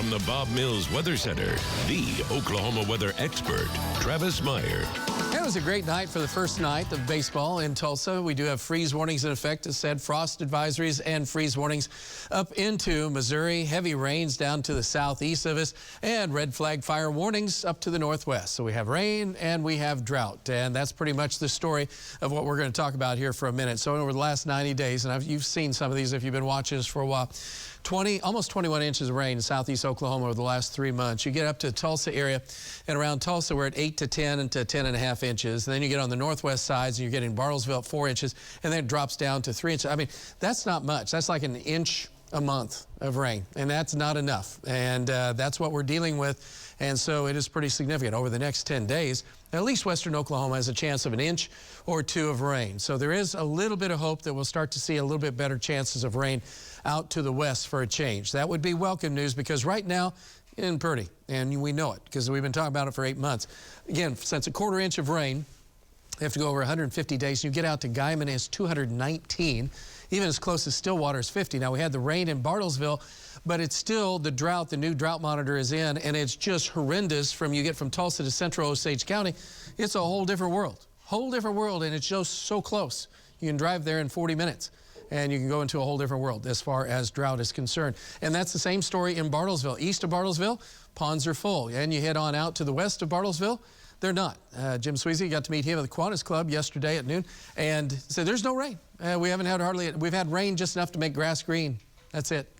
from the Bob Mills Weather Center, the Oklahoma weather expert, Travis Meyer. It was a great night for the first night of baseball in Tulsa. We do have freeze warnings in effect, as said, frost advisories and freeze warnings up into Missouri, heavy rains down to the southeast of us, and red flag fire warnings up to the northwest. So we have rain and we have drought, and that's pretty much the story of what we're going to talk about here for a minute. So over the last 90 days, and you've seen some of these if you've been watching us for a while, almost 21 inches of rain in southeast Oklahoma over the last 3 months. You get up to the Tulsa area, and around Tulsa we're at 8 to 10 and to 10.5 inches. And then you get on the northwest sides and you're getting Bartlesville at 4 inches, and then it drops down to 3 inches. I mean, that's not much. That's like an inch a month of rain, and that's not enough. And that's what we're dealing with. And so it is pretty significant. Over the next 10 days, at least western Oklahoma has a chance of an inch or two of rain. So there is a little bit of hope that we'll start to see a little bit better chances of rain out to the west for a change. That would be welcome news, because right now, in Purdy, and we know it because we've been talking about it for 8 months. Again, since a quarter inch of rain, you have to go over 150 days. You get out to Guyman is 219. Even as close as Stillwater is 50. Now, we had the rain in Bartlesville, but it's still the drought. The new drought monitor is in, and it's just horrendous. You get from Tulsa to central Osage County, it's a whole different world. And it's just so close. You can drive there in 40 minutes. And you can go into a whole different world as far as drought is concerned. And that's the same story in Bartlesville. East of Bartlesville, ponds are full. And you head on out to the west of Bartlesville, they're not. Jim Sweezy, got to meet him at the Kiwanis Club yesterday at noon and said there's no rain. We haven't had we've had rain just enough to make grass green. That's it.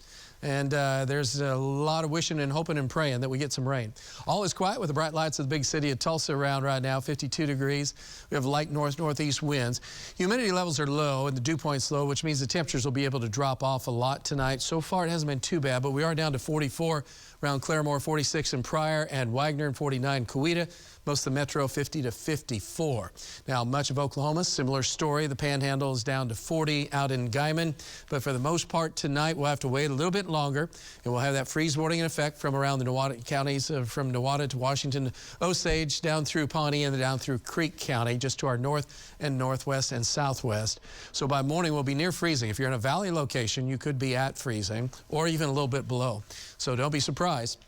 And there's a lot of wishing and hoping and praying that we get some rain. All is quiet with the bright lights of the big city of Tulsa around right now, 52 degrees. We have light northeast winds. Humidity levels are low and the dew point's low, which means the temperatures will be able to drop off a lot tonight. So far, it hasn't been too bad, but we are down to 44 around Claremore, 46 in Pryor, and Wagner, and 49 Coweta. Most of the metro 50 to 54. Now, much of Oklahoma, similar story. The Panhandle is down to 40 out in Guyman. But for the most part tonight, we'll have to wait a little bit longer. And we'll have that freeze warning in effect from around the Newata counties, from Newata to Washington, Osage, down through Pawnee, and down through Creek County, just to our north and northwest and southwest. So by morning, we'll be near freezing. If you're in a valley location, you could be at freezing or even a little bit below. So don't be surprised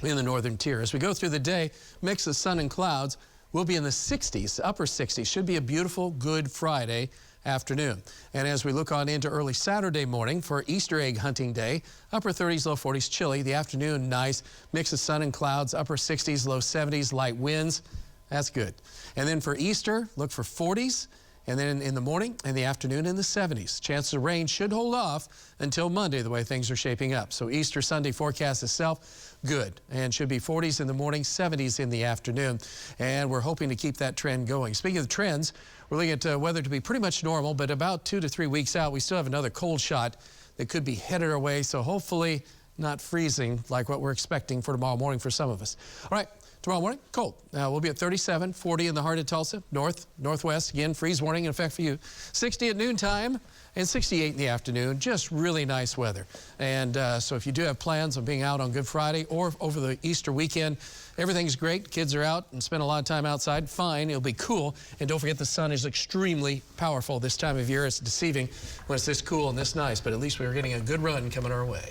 in the northern tier. As we go through the day, mix of sun and clouds, we'll be in the 60s, upper 60s. Should be a beautiful, good Friday afternoon. And as we look on into early Saturday morning for Easter egg hunting day, upper 30s, low 40s, chilly. The afternoon, nice. Mix of sun and clouds, upper 60s, low 70s, light winds. That's good. And then for Easter, look for 40s. And then in the morning and the afternoon in the 70s. Chances of rain should hold off until Monday, the way things are shaping up. So Easter Sunday forecast itself, good. And should be 40s in the morning, 70s in the afternoon. And we're hoping to keep that trend going. Speaking of trends, we're looking at weather to be pretty much normal, but about 2 to 3 weeks out, we still have another cold shot that could be headed our way. So hopefully not freezing like what we're expecting for tomorrow morning for some of us. All right. Tomorrow morning, cold. We'll be at 37, 40 in the heart of Tulsa, northwest. Again, freeze warning in effect for you. 60 at noontime and 68 in the afternoon. Just really nice weather. And so if you do have plans on being out on Good Friday or over the Easter weekend, everything's great. Kids are out and spend a lot of time outside. Fine. It'll be cool. And don't forget the sun is extremely powerful this time of year. It's deceiving when it's this cool and this nice, but at least we're getting a good run coming our way.